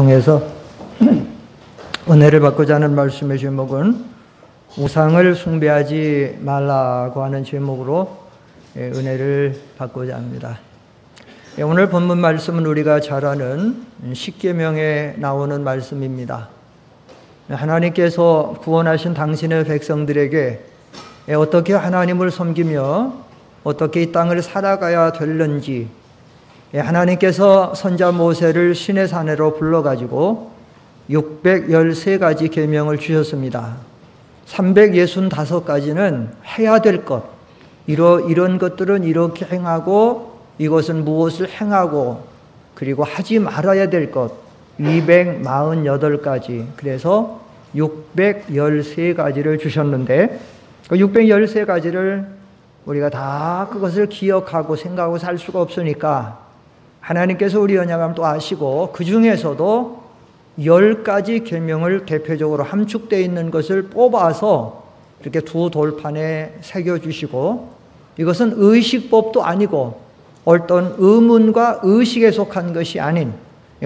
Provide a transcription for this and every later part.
통해서 은혜를 받고자 하는 말씀의 제목은 우상을 숭배하지 말라고 하는 제목으로 은혜를 받고자 합니다. 오늘 본문 말씀은 우리가 잘 아는 십계명에 나오는 말씀입니다. 하나님께서 구원하신 당신의 백성들에게 어떻게 하나님을 섬기며 어떻게 이 땅을 살아가야 될는지 하나님께서 선자 모세를 시내 산으로 불러가지고 613가지 계명을 주셨습니다. 365가지는 해야 될 것, 이런 것들은 이렇게 행하고 이것은 무엇을 행하고 그리고 하지 말아야 될 것 248가지, 그래서 613가지를 주셨는데 그 613가지를 우리가 다 그것을 기억하고 생각하고 살 수가 없으니까 하나님께서 우리 언약함 또 아시고 그 중에서도 10가지 계명을 대표적으로 함축되어 있는 것을 뽑아서 이렇게 두 돌판에 새겨주시고, 이것은 의식법도 아니고 어떤 의문과 의식에 속한 것이 아닌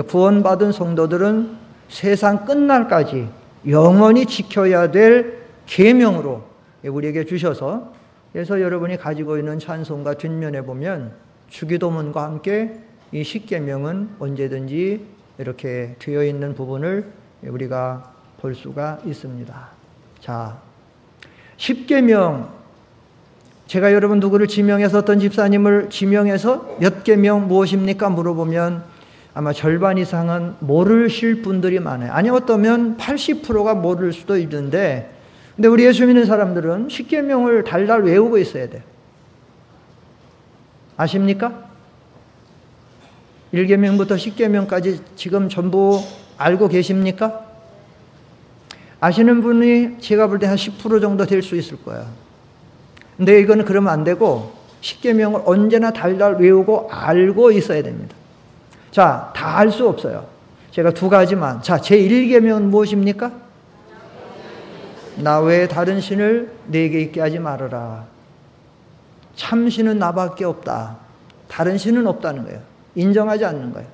구원받은 성도들은 세상 끝날까지 영원히 지켜야 될 계명으로 우리에게 주셔서, 그래서 여러분이 가지고 있는 찬송가 뒷면에 보면 주기도문과 함께 이 십계명은 언제든지 이렇게 되어 있는 부분을 우리가 볼 수가 있습니다. 자, 십계명, 제가 여러분 누구를 지명해서 어떤 집사님을 지명해서 몇 계명 무엇입니까? 물어보면 아마 절반 이상은 모르실 분들이 많아요. 아니 어쩌면 80%가 모를 수도 있는데, 근데 우리 예수 믿는 사람들은 십계명을 달달 외우고 있어야 돼요. 아십니까? 1계명부터 10계명까지 지금 전부 알고 계십니까? 아시는 분이 제가 볼 때 한 10% 정도 될 수 있을 거예요. 근데 이거는 그러면 안 되고 10계명을 언제나 달달 외우고 알고 있어야 됩니다. 자, 다 알 수 없어요. 제가 두 가지만. 자, 제1계명은 무엇입니까? 나 외에 다른 신을 내게 있게 하지 말아라. 참신은 나밖에 없다. 다른 신은 없다는 거예요. 인정하지 않는 거예요.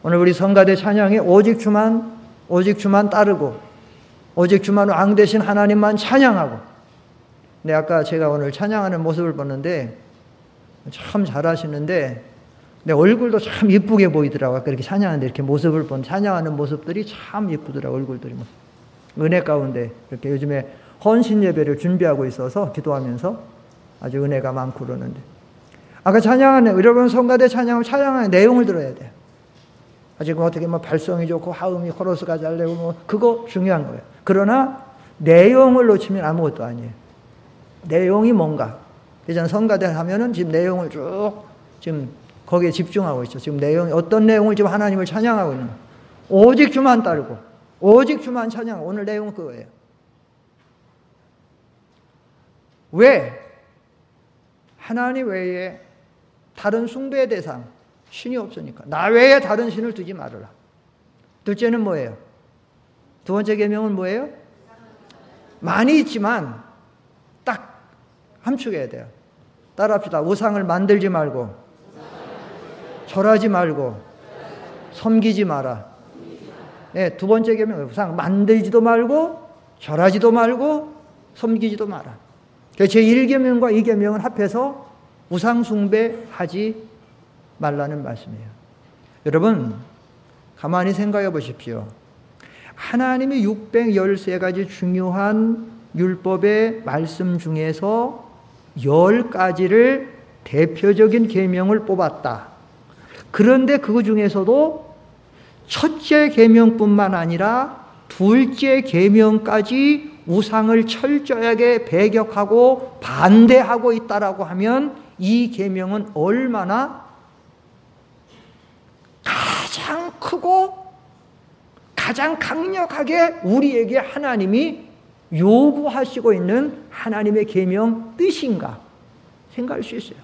오늘 우리 성가대 찬양에 오직 주만 따르고 오직 주만 왕 되신 하나님만 찬양하고. 근데 아까 제가 오늘 찬양하는 모습을 봤는데 참 잘하시는데 내 얼굴도 참 예쁘게 보이더라고요. 그렇게 찬양하는데 이렇게 모습을 본 찬양하는 모습들이 참 예쁘더라고요. 얼굴들이. 은혜 가운데 이렇게 요즘에 헌신 예배를 준비하고 있어서 기도하면서 아주 은혜가 많고 그러는데, 아까 찬양하는 여러분 성가대 찬양하는 내용을 들어야 돼요. 지금 어떻게 발성이 좋고 화음이 코러스가 잘 되고 그거 중요한 거예요. 그러나 내용을 놓치면 아무것도 아니에요. 내용이 뭔가. 그래서 성가대 하면은 지금 내용을 쭉 지금 거기에 집중하고 있죠. 지금 내용이 어떤 내용을 지금 하나님을 찬양하고 있는 거예요. 오직 주만 따르고 오직 주만 찬양. 오늘 내용은 그거예요. 왜? 하나님 외에 다른 숭배의 대상, 신이 없으니까. 나 외에 다른 신을 두지 말아라. 둘째는 뭐예요? 두 번째 계명은 뭐예요? 많이 있지만 딱 함축해야 돼요. 따라합시다. 우상을 만들지 말고, 절하지 말고, 섬기지 마라. 네, 두 번째 계명은 우상 만들지도 말고, 절하지도 말고, 섬기지도 마라. 제1계명과 2계명은 합해서 우상 숭배하지 말라는 말씀이에요. 여러분 가만히 생각해 보십시오. 하나님이 613가지 중요한 율법의 말씀 중에서 10가지를 대표적인 계명을 뽑았다. 그런데 그 중에서도 첫째 계명뿐만 아니라 둘째 계명까지 우상을 철저하게 배격하고 반대하고 있다라고 하면 이 계명은 얼마나 가장 크고 가장 강력하게 우리에게 하나님이 요구하시고 있는 하나님의 계명 뜻인가 생각할 수 있어요.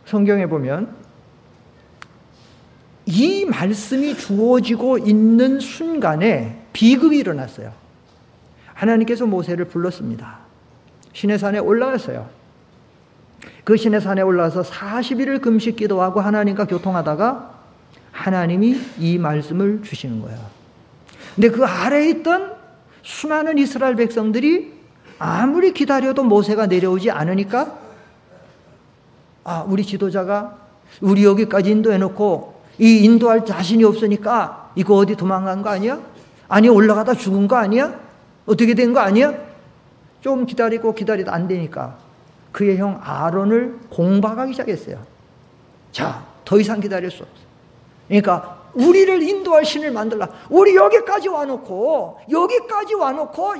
성경에 보면 이 말씀이 주어지고 있는 순간에 비극이 일어났어요. 하나님께서 모세를 불렀습니다. 시내산에 올라갔어요. 그 시내산에 올라서 40일을 금식 기도하고 하나님과 교통하다가 하나님이 이 말씀을 주시는 거예요. 근데 그 아래에 있던 수많은 이스라엘 백성들이 아무리 기다려도 모세가 내려오지 않으니까 우리 지도자가 우리 여기까지 인도해놓고 이 인도할 자신이 없으니까 이거 어디 도망간 거 아니야? 아니 올라가다 죽은 거 아니야? 어떻게 된 거 아니야? 좀 기다리다 안 되니까 그의 형 아론을 공박하기 시작했어요. 자, 더 이상 기다릴 수 없어. 그러니까 우리를 인도할 신을 만들라. 우리 여기까지 와놓고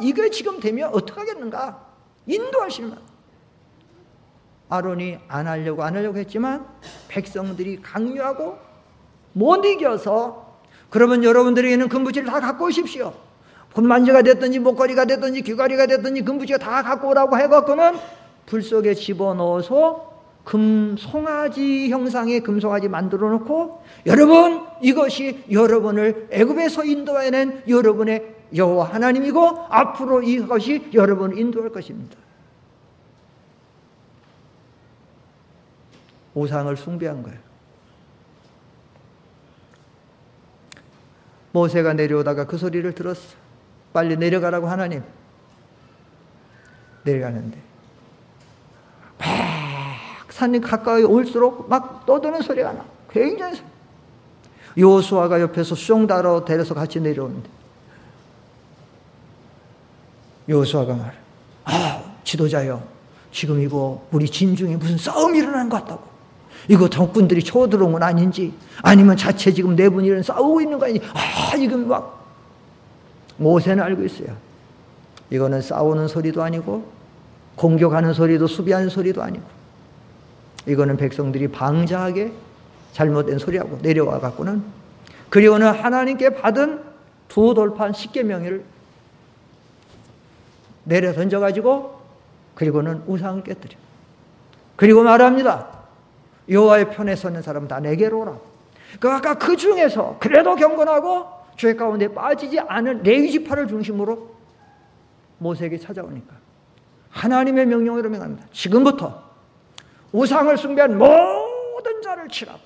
이게 지금 되면 어떡하겠는가? 인도할 신을 만들라. 아론이 안 하려고 했지만 백성들이 강요하고 못 이겨서 그러면 여러분들에게는 금부지를 다 갖고 오십시오. 손만지가 됐든지 목걸이가 됐든지 귀걸이가 됐든지 금부지가 다 갖고 오라고 해갖고는 불 속에 집어넣어서 송아지 형상의 금송아지 만들어 놓고 여러분 이것이 여러분을 애굽에서 인도해낸 여러분의 여호와 하나님이고 앞으로 이것이 여러분을 인도할 것입니다. 우상을 숭배한 거예요. 모세가 내려오다가 그 소리를 들었어. 빨리 내려가라고 하나님. 내려가는데 산이 가까이 올수록 막 떠드는 소리가 나. 굉장히 여호수아가 옆에서 수종다로 데려서 같이 내려오는데 여호수아가 말해. 지도자요. 지금 이거 우리 진중에 무슨 싸움이 일어난 것 같다고. 이거 적군들이 쳐들어온 건 아닌지 아니면 자체 지금 내분이 싸우고 있는 거 아닌지 지금 막 모세는 알고 있어요. 이거는 싸우는 소리도 아니고 공격하는 소리도 수비하는 소리도 아니고 이거는 백성들이 방자하게 잘못된 소리하고 내려와 갖고는 그리고는 하나님께 받은 두 돌판 10계명을 내려 던져가지고 그리고는 우상을 깨뜨려. 그리고 말합니다. 여호와의 편에 서는 사람은 다 내게로 오라. 아까 그 중에서 그래도 경건하고 죄 가운데 빠지지 않은 레위 지파를 중심으로 모세에게 찾아오니까 하나님의 명령으로 명합니다. 지금부터 우상을 숭배한 모든 자를 치라고.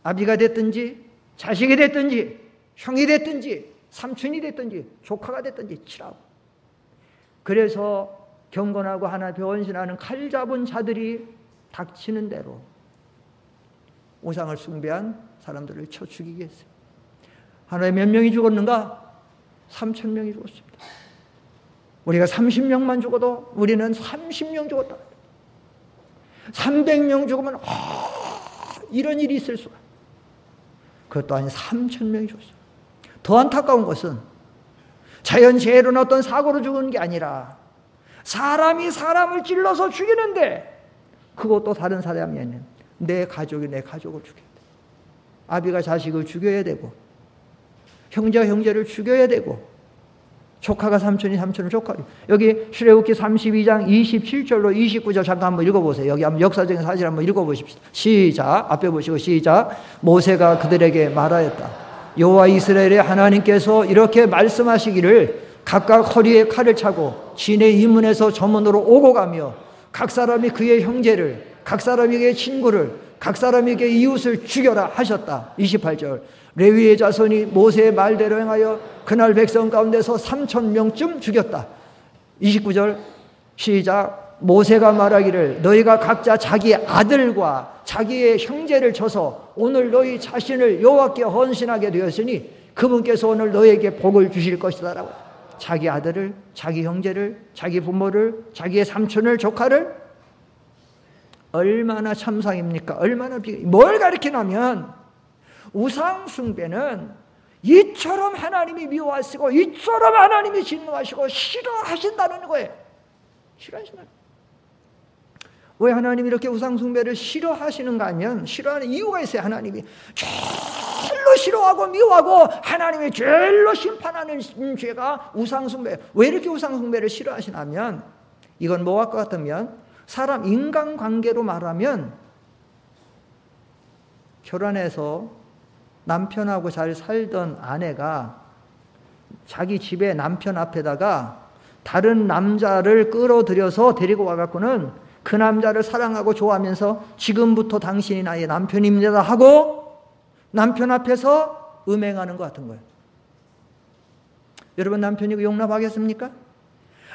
아비가 됐든지 자식이 됐든지 형이 됐든지 삼촌이 됐든지 조카가 됐든지 치라고. 그래서 경건하고 하나님께 헌신하는 칼 잡은 자들이 닥치는 대로 우상을 숭배한 사람들을 쳐 죽이게 했어요. 하나에 몇 명이 죽었는가? 3,000명이 죽었습니다. 우리가 30명만 죽어도 우리는 30명 죽었다. 300명 죽으면 이런 일이 있을 수가. 그것도 아니 3,000명이 죽었어요. 더 안타까운 것은 자연재해로나 어떤 사고로 죽은 게 아니라 사람이 사람을 찔러서 죽이는데 그것도 다른 사람이 아니라 내 가족이 내 가족을 죽여야 돼. 아비가 자식을 죽여야 되고 형제가 형제를 죽여야 되고 조카가 삼촌이 삼촌을 조카를. 여기 출애굽기 32장 27절로 29절 잠깐 한번 읽어보세요. 여기 한번 역사적인 사실 한번 읽어보십시오. 시작. 앞에 보시고 시작. 모세가 그들에게 말하였다. 여호와 이스라엘의 하나님께서 이렇게 말씀하시기를 각각 허리에 칼을 차고 진의 이문에서 저문으로 오고 가며 각 사람이 그의 형제를 각 사람이 그의 친구를 각 사람에게 이웃을 죽여라 하셨다. 28절. 레위의 자손이 모세의 말대로 행하여 그날 백성 가운데서 3,000명쯤 죽였다. 29절 시작. 모세가 말하기를 너희가 각자 자기 아들과 자기의 형제를 쳐서 오늘 너희 자신을 여호와께 헌신하게 되었으니 그분께서 오늘 너희에게 복을 주실 것이다 라고. 자기 아들을, 자기 형제를, 자기 부모를, 자기의 삼촌을, 조카를. 얼마나 참상입니까? 얼마나 뭘 가르치냐면 우상 숭배는 이처럼 하나님이 미워하시고 이처럼 하나님이 진노하시고 싫어하신다는 거예요. 싫어하신다. 왜 하나님이 이렇게 우상 숭배를 싫어하시는가 하면 싫어하는 이유가 있어요. 하나님이 제일로 싫어하고 미워하고 하나님이 제일로 심판하는 죄가 우상 숭배. 왜 이렇게 우상 숭배를 싫어하시냐면 이건 뭐와 같으면 사람 인간관계로 말하면 결혼해서 남편하고 잘 살던 아내가 자기 집에 남편 앞에다가 다른 남자를 끌어들여서 데리고 와갖고는 그 남자를 사랑하고 좋아하면서 지금부터 당신이 나의 남편입니다 하고 남편 앞에서 음행하는 것 같은 거예요. 여러분, 남편이 그 용납하겠습니까?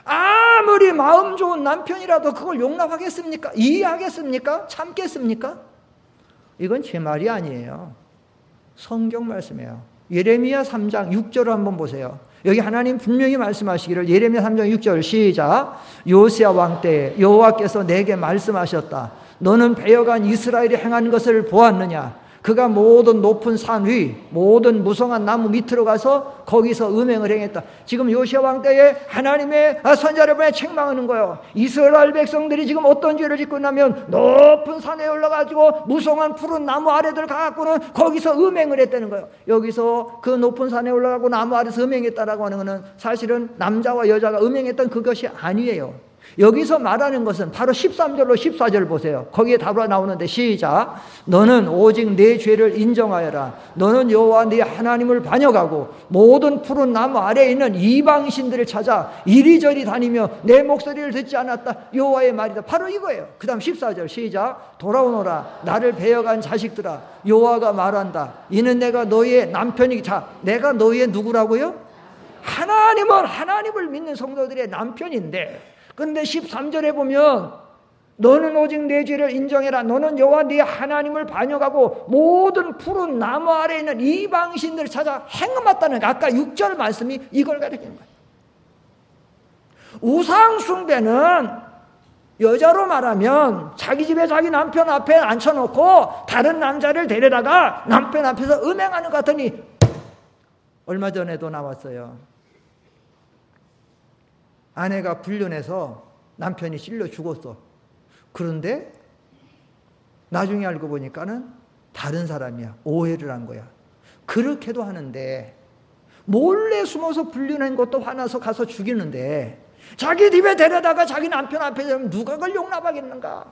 아무리 마음 좋은 남편이라도 그걸 용납하겠습니까? 이해하겠습니까? 참겠습니까? 이건 제 말이 아니에요. 성경 말씀이에요. 예레미야 3장 6절을 한번 보세요. 여기 하나님 분명히 말씀하시기를, 예레미야 3장 6절 시작. 요시야 왕 때에 여호와께서 내게 말씀하셨다. 너는 베어간 이스라엘이 행한 것을 보았느냐? 그가 모든 높은 산 위, 모든 무성한 나무 밑으로 가서 거기서 음행을 행했다. 지금 요시야 왕 때에 하나님의 선자를 보내 책망하는 거예요. 이스라엘 백성들이 지금 어떤 죄를 짓고 있냐면 높은 산에 올라가지고 무성한 푸른 나무 아래들 가갖고는 거기서 음행을 했다는 거예요. 여기서 그 높은 산에 올라가고 나무 아래서 음행했다라고 하는 것은 사실은 남자와 여자가 음행했던 그것이 아니에요. 여기서 말하는 것은 바로 13절로 14절 보세요. 거기에 답으로 나오는데 시작. 너는 오직 내 죄를 인정하여라. 너는 여호와 네 하나님을 반역하고 모든 푸른 나무 아래에 있는 이방신들을 찾아 이리저리 다니며 내 목소리를 듣지 않았다. 여호와의 말이다. 바로 이거예요. 그 다음 14절 시작. 돌아오너라 나를 베어간 자식들아, 여호와가 말한다. 이는 내가 너희의 남편이기. 자, 내가 너희의 누구라고요? 하나님은 하나님을 믿는 성도들의 남편인데, 근데 13절에 보면 너는 오직 내 죄를 인정해라. 너는 여호와 네 하나님을 반역하고 모든 푸른 나무 아래에 있는 이방신들을 찾아 행음했다는 거. 아까 6절 말씀이 이걸 가르치는 거예요. 우상 숭배는 여자로 말하면 자기 집에 자기 남편 앞에 앉혀놓고 다른 남자를 데려다가 남편 앞에서 음행하는 것 같으니, 얼마 전에도 나왔어요. 아내가 불륜해서 남편이 찔러 죽었어. 그런데 나중에 알고 보니까는 다른 사람이야. 오해를 한 거야. 그렇게도 하는데, 몰래 숨어서 불륜한 것도 화나서 가서 죽이는데 자기 집에 데려다가 자기 남편 앞에 누가 그걸 용납하겠는가?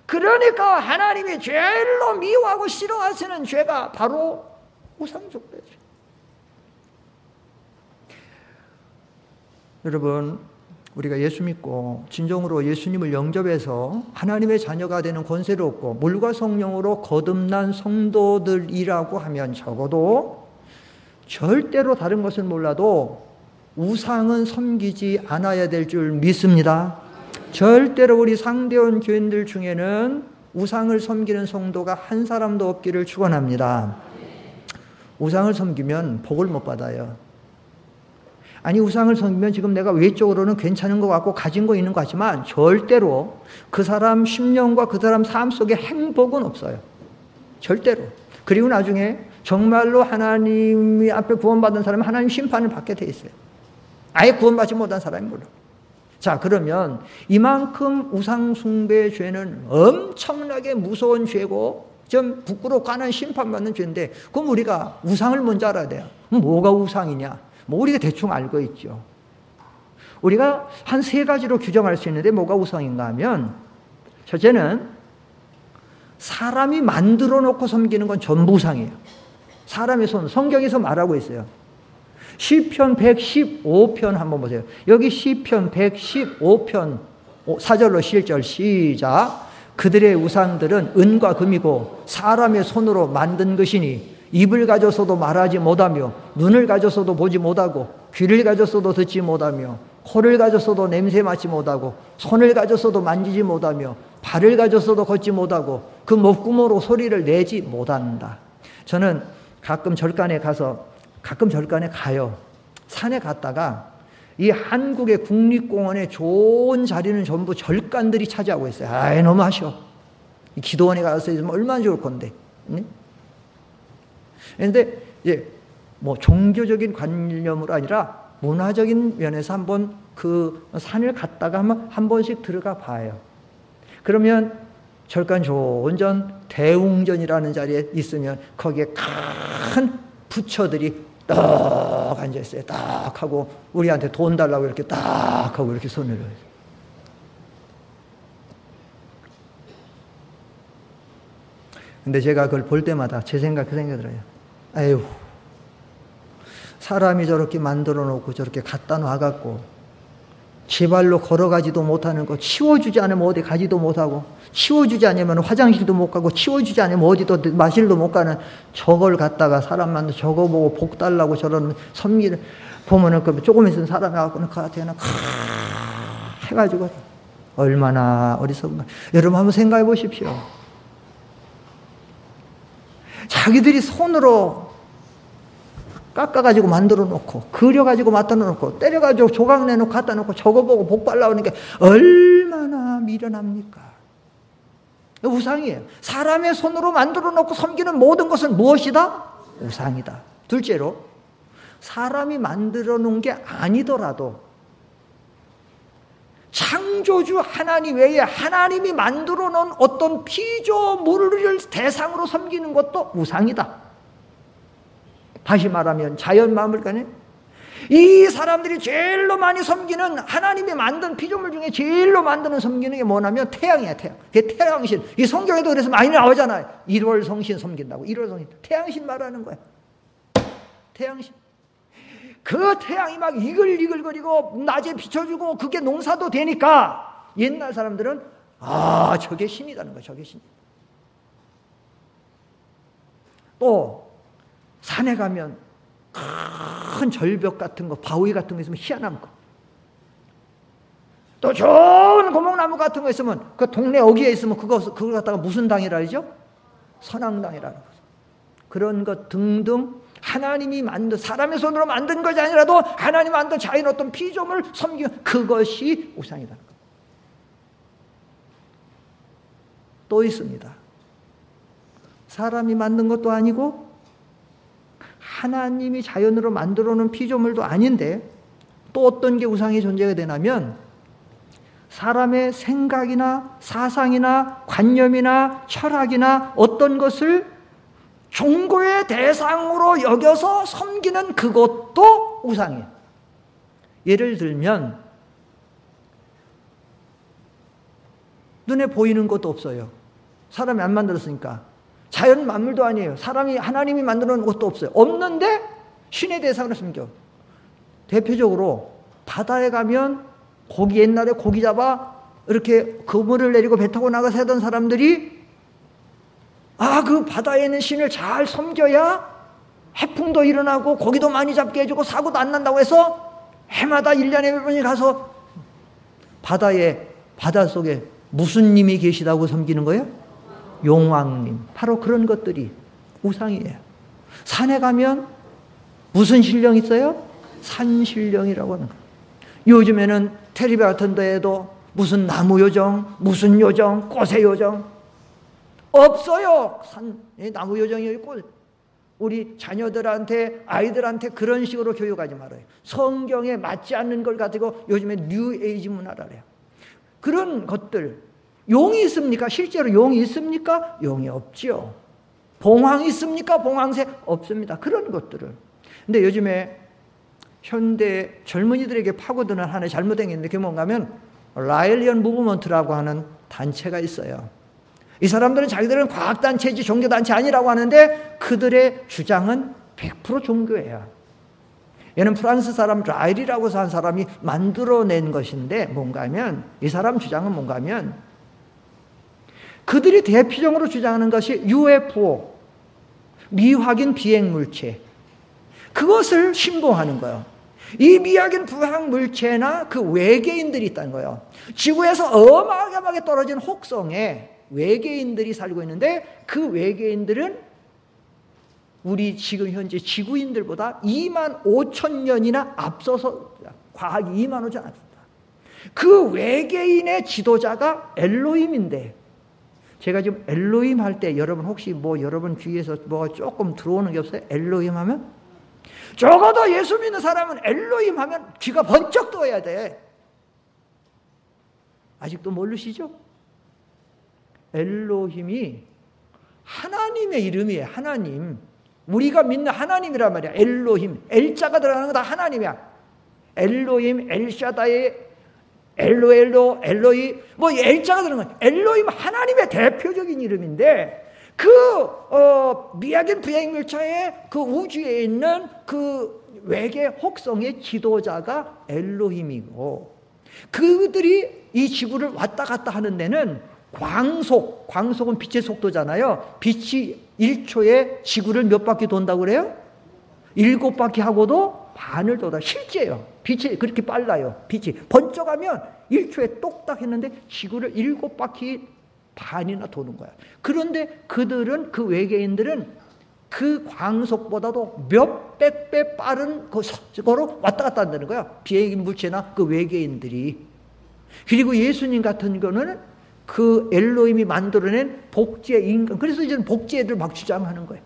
그러니까 하나님이 제일로 미워하고 싫어하시는 죄가 바로 우상숭배죠. 여러분, 우리가 예수 믿고 진정으로 예수님을 영접해서 하나님의 자녀가 되는 권세를 얻고 물과 성령으로 거듭난 성도들이라고 하면 적어도 절대로 다른 것은 몰라도 우상은 섬기지 않아야 될 줄 믿습니다. 절대로 우리 상대원 교인들 중에는 우상을 섬기는 성도가 한 사람도 없기를 축원합니다. 우상을 섬기면 복을 못 받아요. 아니, 우상을 섬기면 지금 내가 외적으로는 괜찮은 것 같고 가진 거 있는 것 같지만 절대로 그 사람 심령과 그 사람 삶 속에 행복은 없어요. 절대로. 그리고 나중에 정말로 하나님 앞에 구원받은 사람은 하나님 심판을 받게 돼 있어요. 아예 구원받지 못한 사람이 물론. 자, 그러면 이만큼 우상숭배 죄는 엄청나게 무서운 죄고 좀 부끄럽고 하는 심판받는 죄인데, 그럼 우리가 우상을 먼저 알아야 돼요. 뭐가 우상이냐? 뭐 우리가 대충 알고 있죠. 우리가 한 3가지로 규정할 수 있는데 뭐가 우상인가 하면, 첫째는 사람이 만들어 놓고 섬기는 건 전부 우상이에요. 사람의 손, 성경에서 말하고 있어요. 시편 115편 한번 보세요. 여기 시편 115편 4절로 7절 시작. 그들의 우상들은 은과 금이고 사람의 손으로 만든 것이니 입을 가져서도 말하지 못하며 눈을 가져서도 보지 못하고 귀를 가져서도 듣지 못하며 코를 가져서도 냄새 맡지 못하고 손을 가져서도 만지지 못하며 발을 가져서도 걷지 못하고 그 목구멍으로 소리를 내지 못한다. 저는 가끔 절간에 가요. 산에 갔다가 이 한국의 국립공원의 좋은 자리는 전부 절간들이 차지하고 있어요. 아이, 너무 아쉬워. 기도원에 가서 있으면 얼마나 좋을 건데. 그런데 이제 뭐 종교적인 관념으로 아니라 문화적인 면에서 한번 그 산을 갔다가 한 번씩 들어가 봐요. 그러면 절간 좋은 전 대웅전이라는 자리에 있으면 거기에 큰 부처들이 딱 앉아있어요. 딱 하고 우리한테 돈 달라고 이렇게 딱 하고 이렇게 손을 들어요. 근데 제가 그걸 볼 때마다 제 생각이 들어요. 아유, 사람이 저렇게 만들어 놓고 저렇게 갖다 놔갖고 제 발로 걸어가지도 못하는 거, 치워주지 않으면 어디 가지도 못하고, 치워주지 않으면 화장실도 못 가고, 치워주지 않으면 어디도 마실도 못 가는 저걸 갖다가 사람 만나 저거 보고 복 달라고 저러는 섬기를 보면은 그 조금 있으면 사람이 와서는 그 같아요. 해가지고 얼마나 어리석은가. 여러분 한번 생각해 보십시오. 자기들이 손으로 깎아가지고 만들어 놓고, 그려가지고 만들어 놓고, 때려가지고 조각 내놓고 갖다 놓고 저거 보고 복 발라오는 게 얼마나 미련합니까? 우상이에요. 사람의 손으로 만들어 놓고 섬기는 모든 것은 무엇이다? 우상이다. 둘째로, 사람이 만들어 놓은 게 아니더라도 창조주 하나님 외에 하나님이 만들어 놓은 어떤 피조물을 대상으로 섬기는 것도 우상이다. 다시 말하면 자연만물관에 이 사람들이 제일로 많이 섬기는, 하나님이 만든 피조물 중에 제일로 만드는 섬기는 게 뭐냐면 태양이야. 태양. 그게 태양신. 이 성경에도 그래서 많이 나오잖아요. 1월 성신 섬긴다고. 1월 성신. 태양신 말하는 거야. 태양신. 그 태양이 막 이글이글거리고 낮에 비춰주고 그게 농사도 되니까 옛날 사람들은 저게 신이라는 거야. 저게 신. 또 산에 가면 큰 절벽 같은 거, 바위 같은 거 있으면 희한한 거. 또 좋은 고목나무 같은 거 있으면 그 동네 어귀에 있으면 그걸 갖다가 무슨 당이라 하죠? 선앙당이라는 거. 그런 것 등등 하나님이 만든, 사람의 손으로 만든 것이 아니라도 하나님이 만든 자연 어떤 피조물 섬기는 그것이 우상이라는 것. 또 있습니다. 사람이 만든 것도 아니고 하나님이 자연으로 만들어 놓은 피조물도 아닌데 또 어떤 게 우상이 존재가 되냐면 사람의 생각이나 사상이나 관념이나 철학이나 어떤 것을 종교의 대상으로 여겨서 섬기는 그것도 우상이에요. 예를 들면 눈에 보이는 것도 없어요. 사람이 안 만들었으니까. 자연 만물도 아니에요. 하나님이 만들어 놓은 것도 없어요. 없는데 신의 대상으로 섬겨. 대표적으로 바다에 가면 옛날에 고기 잡아 이렇게 그물을 내리고 배 타고 나가서 하던 사람들이 그 바다에 있는 신을 잘 섬겨야 해풍도 일어나고 고기도 많이 잡게 해주고 사고도 안 난다고 해서 해마다 1년에 몇 번이 가서 바닷속에 무슨 님이 계시다고 섬기는 거예요? 용왕님. 바로 그런 것들이 우상이에요. 산에 가면 무슨 신령 있어요? 산신령이라고 하는 거예요. 요즘에는 텔레비 같은 데에도 무슨 나무 요정, 무슨 요정, 꽃의 요정 없어요. 나무 요정이 있고 우리 자녀들한테, 아이들한테 그런 식으로 교육하지 말아요. 성경에 맞지 않는 걸 가지고 요즘에 뉴에이지 문화라 그래요. 그런 것들. 용이 있습니까? 실제로 용이 있습니까? 용이 없지요. 봉황이 있습니까? 봉황새 없습니다. 그런 것들을. 근데 요즘에 현대 젊은이들에게 파고드는 하나의 잘못된 게 있는데 그게 뭔가 하면 라일리언 무브먼트라고 하는 단체가 있어요. 이 사람들은 자기들은 과학단체지 종교단체 아니라고 하는데 그들의 주장은 100% 종교예요. 얘는 프랑스 사람 라일이라고 한 사람이 만들어낸 것인데 뭔가 하면 이 사람 주장은 뭔가 하면 그들이 대표적으로 주장하는 것이 UFO, 미확인 비행물체, 그것을 신봉하는 거예요. 이 미확인 비행물체나 그 외계인들이 있다는 거예요. 지구에서 어마어마하게 떨어진 혹성에 외계인들이 살고 있는데 그 외계인들은 우리 지금 현재 지구인들보다 25,000년이나 앞서서 과학이 25,000년 앞섭니다. 그 외계인의 지도자가 엘로힘인데 제가 지금 엘로힘 할 때 여러분 혹시 여러분 귀에서 뭐가 조금 들어오는 게 없어요? 엘로힘 하면? 적어도 예수 믿는 사람은 엘로힘 하면 귀가 번쩍 떠야 돼. 아직도 모르시죠? 엘로힘이 하나님의 이름이에요. 하나님. 우리가 믿는 하나님이란 말이야. 엘로힘. 엘자가 들어가는 거 다 하나님이야. 엘로힘, 엘샤다이, 엘로이, 엘자가 들어가는 거야. 엘로힘 하나님의 대표적인 이름인데 미확인 비행물체의 그 우주에 있는 그 외계 혹성의 지도자가 엘로힘이고 그들이 이 지구를 왔다 갔다 하는 데는 광속은 빛의 속도잖아요. 빛이 1초에 지구를 몇 바퀴 돈다고 그래요? 7바퀴 하고도 반을 돌아. 실제예요. 빛이 그렇게 빨라요. 빛이 번쩍하면 1초에 똑딱 했는데 지구를 7바퀴 반이나 도는 거야. 그런데 그들은, 그 외계인들은 그 광속보다도 몇백 배 빠른 거로 왔다 갔다 한다는 거야. 비행 물체나 그 외계인들이. 그리고 예수님 같은 경우는 그 엘로힘이 만들어낸 복제 인간, 그래서 이제는 복제를 막 주장하는 거예요.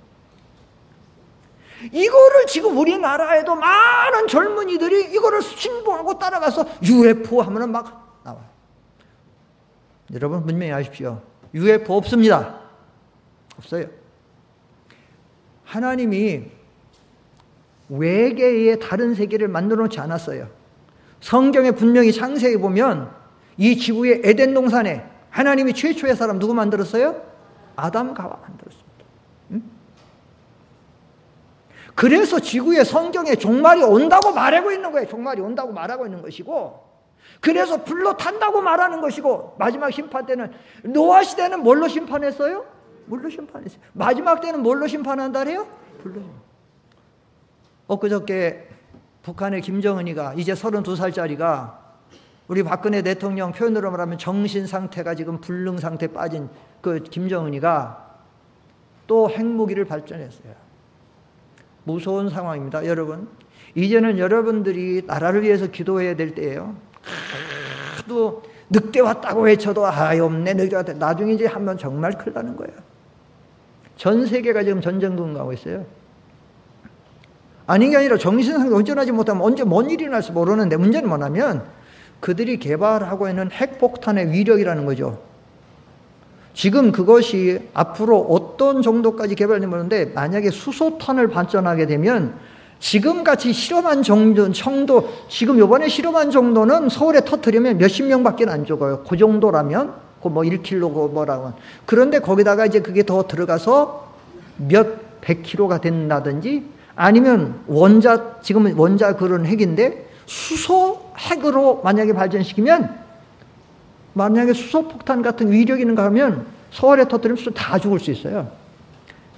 이거를 지금 우리나라에도 많은 젊은이들이 이거를 신봉하고 따라가서 UFO 하면은 막 나와요. 여러분 분명히 아십시오. UFO 없습니다. 없어요. 하나님이 외계의 다른 세계를 만들어 놓지 않았어요. 성경에 분명히 창세기 보면 이 지구의 에덴 동산에 하나님이 최초의 사람 누구 만들었어요? 아담과 하와 만들었습니다. 응? 그래서 지구에 성경에 종말이 온다고 말하고 있는 거예요. 종말이 온다고 말하고 있는 것이고, 그래서 불로 탄다고 말하는 것이고, 마지막 심판 때는, 노아 시대는 뭘로 심판했어요? 물로 심판했어요. 마지막 때는 뭘로 심판한다래요? 불로. 엊그저께 북한의 김정은이가 이제 32살짜리가 우리 박근혜 대통령 표현으로 말하면 정신 상태가 지금 불능 상태에 빠진 그 김정은이가 또 핵무기를 발전했어요. 무서운 상황입니다. 여러분, 이제는 여러분들이 나라를 위해서 기도해야 될 때예요. 하도 늑대 왔다고 외쳐도 없네, 늑대 왔다. 나중에 이제 하면 정말 큰일 나는 거예요. 전 세계가 지금 전쟁 가고 있어요. 아닌 게 아니라 정신상태 온전하지 못하면 언제 뭔 일이 날지 모르는데, 문제는 뭐냐면 그들이 개발하고 있는 핵폭탄의 위력이라는 거죠. 지금 그것이 앞으로 어떤 정도까지 개발되는지 모르는데, 만약에 수소탄을 발전하게 되면 지금같이 실험한 정도, 지금 요번에 실험한 정도는 서울에 터뜨리면 몇십 명밖에 안 죽어요. 그 정도라면, 그 뭐 1kg 뭐라고. 그런데 거기다가 이제 그게 더 들어가서 몇 100kg가 된다든지, 아니면 지금은 원자 그런 핵인데 수소 핵으로 만약에 발전시키면, 만약에 수소폭탄 같은 위력이 있는가 하면 서울에 터뜨리면 다 죽을 수 있어요.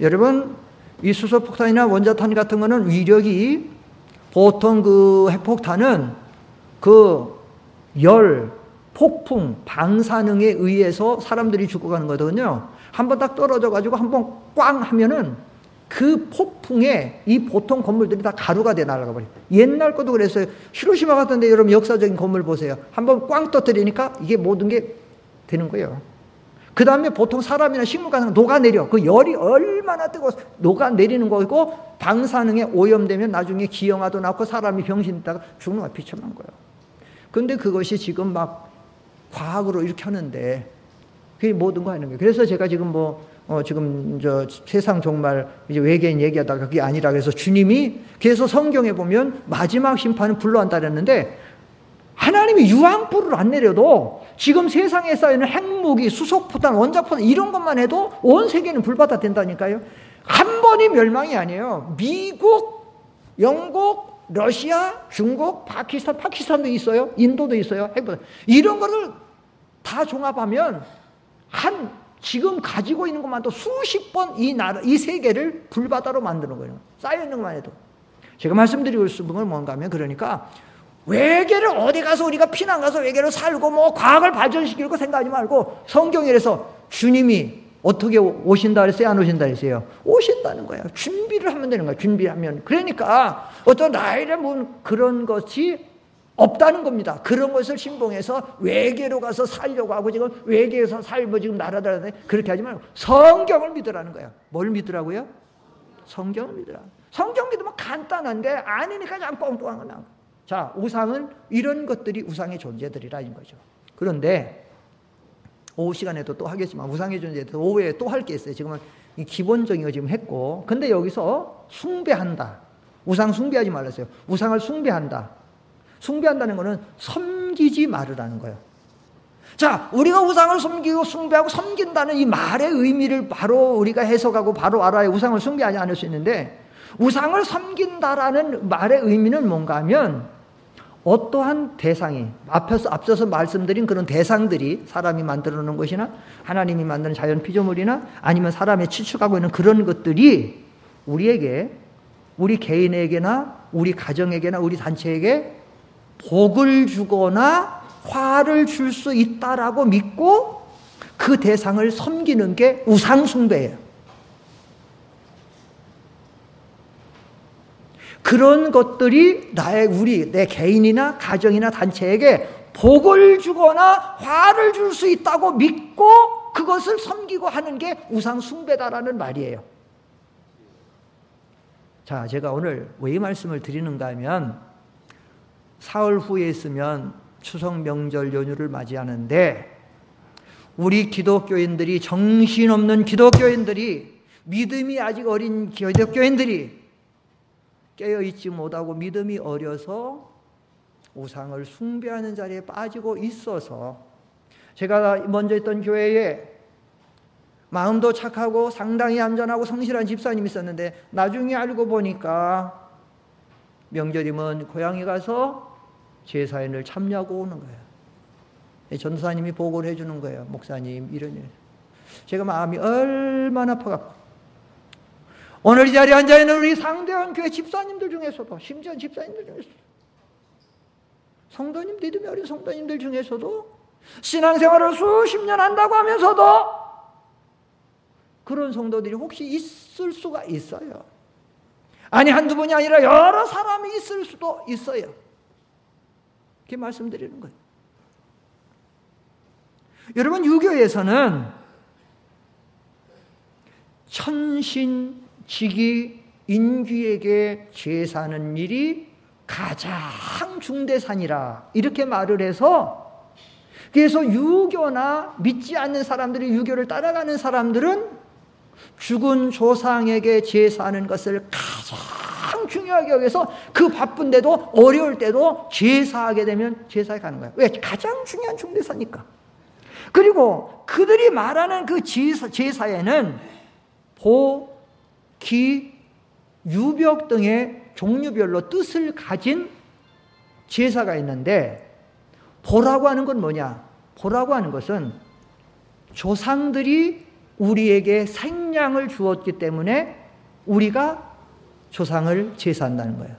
여러분, 이 수소폭탄이나 원자탄 같은 거는 위력이, 보통 그 핵폭탄은 그 열, 폭풍, 방사능에 의해서 사람들이 죽어가는 거거든요. 한번 딱 떨어져가지고 한번 꽝 하면은 그 폭풍에 이 보통 건물들이 다 가루가 돼 날아가 버려요. 옛날 것도 그랬어요. 히로시마 같은 데 여러분 역사적인 건물 보세요. 한번 꽝 터뜨리니까 이게 모든 게 되는 거예요. 그 다음에 보통 사람이나 식물 같은 거 녹아내려. 그 열이 얼마나 뜨거워서 녹아내리는 거고, 방사능에 오염되면 나중에 기형아도 낳고 사람이 병신있다가 죽는 거야. 비참한 거예요. 근데 그것이 지금 막 과학으로 이렇게 하는데 그게 모든 거 하는 거예요. 그래서 제가 지금 지금 세상 종말 이제 외계인 얘기하다가 그게 아니라 그래서 주님이, 그래서 성경에 보면 마지막 심판은 불로 한다 그랬는데, 하나님이 유황불을 안 내려도 지금 세상에 쌓이는 핵무기, 수소폭탄, 원자폭탄 이런 것만 해도 온 세계는 불바다 된다니까요. 한 번이 멸망이 아니에요. 미국, 영국, 러시아, 중국, 파키스탄도 있어요. 인도도 있어요. 이런 거를 다 종합하면 지금 가지고 있는 것만도 수십 번 이 세계를 불바다로 만드는 거예요. 쌓여있는 것만 해도. 제가 말씀드리고 싶은 건 뭔가 하면, 그러니까 외계를 어디 가서 우리가 피난 가서 외계로 살고 뭐 과학을 발전시키려고 생각하지 말고, 성경에서 주님이 어떻게 오신다 그랬어요? 안 오신다 그랬어요? 오신다는 거예요. 준비를 하면 되는 거예요. 준비하면. 그러니까 어떤 나이를 뭐 그런 것이 없다는 겁니다. 그런 것을 신봉해서 외계로 가서 살려고 하고, 지금 외계에서 살고 지금 나라들한테 그렇게 하지 말고 성경을 믿으라는 거예요. 뭘 믿으라고요? 성경을 믿으라. 성경 믿으면 간단한데 아니니까 그냥 뻥뻥한 거 나온 거예요. 자, 우상은 이런 것들이 우상의 존재들이라는 거죠. 그런데 오후 시간에도 또 하겠지만 우상의 존재에 대해서 오후에 또 할 게 있어요. 지금은 기본적인 거 지금 했고, 근데 여기서 숭배한다. 우상 숭배하지 말았어요. 우상을 숭배한다. 숭배한다는 것은 섬기지 말으라는 거예요. 자, 우리가 우상을 섬기고 숭배하고 섬긴다는 이 말의 의미를 바로 우리가 해석하고 바로 알아야 우상을 숭배하지 않을 수 있는데, 우상을 섬긴다라는 말의 의미는 뭔가 하면 어떠한 대상이 앞서서 말씀드린 그런 대상들이 사람이 만들어 놓은 것이나 하나님이 만드는 자연 피조물이나 아니면 사람이 치축하고 있는 그런 것들이 우리에게, 우리 개인에게나 우리 가정에게나 우리 단체에게 복을 주거나 화를 줄 수 있다라고 믿고 그 대상을 섬기는 게 우상숭배예요. 그런 것들이 내 개인이나 가정이나 단체에게 복을 주거나 화를 줄 수 있다고 믿고 그것을 섬기고 하는 게 우상숭배다라는 말이에요. 자, 제가 오늘 왜 이 말씀을 드리는가 하면 사흘 후에 있으면 추석 명절 연휴를 맞이하는데 우리 기독교인들이, 정신없는 기독교인들이, 믿음이 아직 어린 기독교인들이 깨어있지 못하고 믿음이 어려서 우상을 숭배하는 자리에 빠지고 있어서, 제가 먼저 있던 교회에 마음도 착하고 상당히 얌전하고 성실한 집사님이 있었는데 나중에 알고 보니까 명절이면 고향에 가서 제사에 늘 참여하고 오는 거예요. 전도사님이 보고를 해주는 거예요. 목사님 이런 일. 제가 마음이 얼마나 아파갖고 오늘 이 자리에 앉아있는 우리 상대원 교회 집사님들 중에서도, 심지어 집사님들 중에서도, 성도님, 믿음이 어린 성도님들 중에서도 신앙생활을 수십 년 한다고 하면서도 그런 성도들이 혹시 있을 수가 있어요. 아니 한두 분이 아니라 여러 사람이 있을 수도 있어요. 이렇게 말씀드리는 거예요. 여러분, 유교에서는 천신지기 인귀에게 제사하는 일이 가장 중대산이라 이렇게 말을 해서, 그래서 유교나 믿지 않는 사람들이, 유교를 따라가는 사람들은 죽은 조상에게 제사하는 것을 가장 중요하게 여겨서 그 바쁜데도 어려울 때도 제사하게 되면 제사에 가는 거예요. 왜? 가장 중요한 중대사니까. 그리고 그들이 말하는 그 제사에는 보, 기, 유벽 등의 종류별로 뜻을 가진 제사가 있는데, 보라고 하는 건 뭐냐? 보라고 하는 것은 조상들이 우리에게 생량을 주었기 때문에 우리가 조상을 제사한다는 거예요.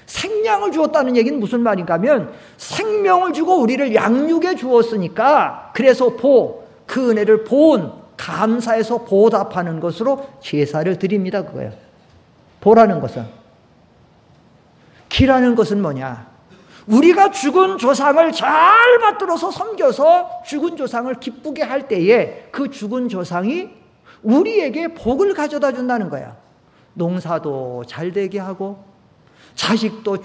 생량을 주었다는 얘기는 무슨 말인가 하면 생명을 주고 우리를 양육해 주었으니까, 그래서 그 은혜를 감사해서 보답하는 것으로 제사를 드립니다. 그거예요. 보라는 것은. 기라는 것은 뭐냐? 우리가 죽은 조상을 잘 받들어서 섬겨서 죽은 조상을 기쁘게 할 때에 그 죽은 조상이 우리에게 복을 가져다 준다는 거야. 농사도 잘 되게 하고, 자식도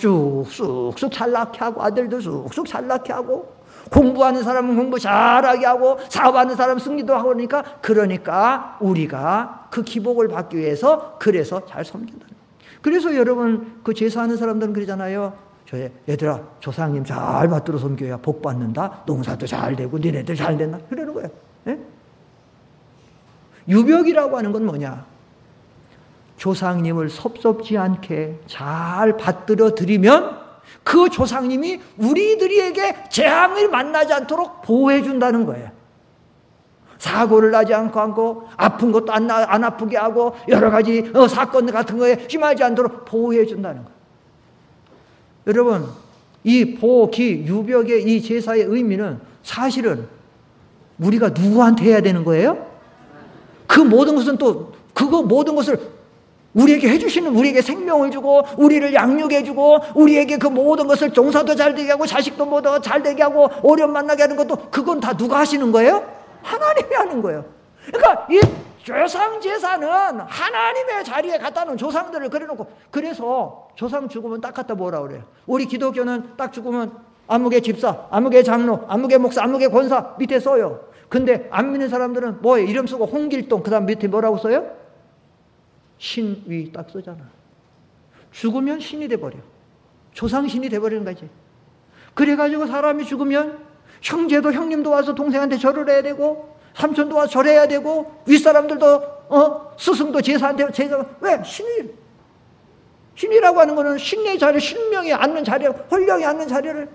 쑥쑥 잘 낳게 하고, 아들도 쑥쑥 잘 낳게 하고, 공부하는 사람은 공부 잘하게 하고, 사업하는 사람은 승리도 하고, 그러니까 우리가 그 기복을 받기 위해서 그래서 잘 섬긴다. 그래서 여러분, 그 제사하는 사람들은 그러잖아요. 얘들아, 조상님 잘 받들어 섬겨야 복 받는다. 농사도 잘 되고 니네들 잘 된다. 그러는 거예요. 네? 유벽이라고 하는 건 뭐냐? 조상님을 섭섭지 않게 잘 받들어 드리면 그 조상님이 우리들에게 재앙을 만나지 않도록 보호해 준다는 거예요. 사고를 나지 않고 아픈 것도 안 아프게 하고 여러 가지 사건 같은 거에 심하지 않도록 보호해 준다는 거예요. 여러분, 이 보, 기, 유벽의 이 제사의 의미는 사실은 우리가 누구한테 해야 되는 거예요? 그 모든 것은 모든 것을 우리에게 해주시는, 우리에게 생명을 주고 우리를 양육해주고 우리에게 그 모든 것을 종사도 잘 되게 하고 자식도 모두 잘 되게 하고 어려움 만나게 하는 것도, 그건 다 누가 하시는 거예요? 하나님이 하는 거예요. 그러니까 이 조상 제사는 하나님의 자리에 갖다 놓은 조상들을 그려놓고, 그래서 조상 죽으면 딱 갖다 뭐라 그래요? 우리 기독교는 딱 죽으면 아무개 집사, 아무개 장로, 아무개 목사, 아무개 권사 밑에 써요. 근데 안 믿는 사람들은 뭐예요? 이름 쓰고 홍길동, 그 다음 밑에 뭐라고 써요? 신위 딱 쓰잖아. 죽으면 신이 돼버려. 조상신이 돼버리는 거지. 그래가지고 사람이 죽으면 형제도, 형님도 와서 동생한테 절을 해야 되고, 삼촌도 와서 절해야 되고, 윗사람들도 스승도 제사한테 제사. 왜? 신이. 신이라고 하는 것은 신의 자리, 신명이 앉는 자리, 홀령이 앉는 자리를.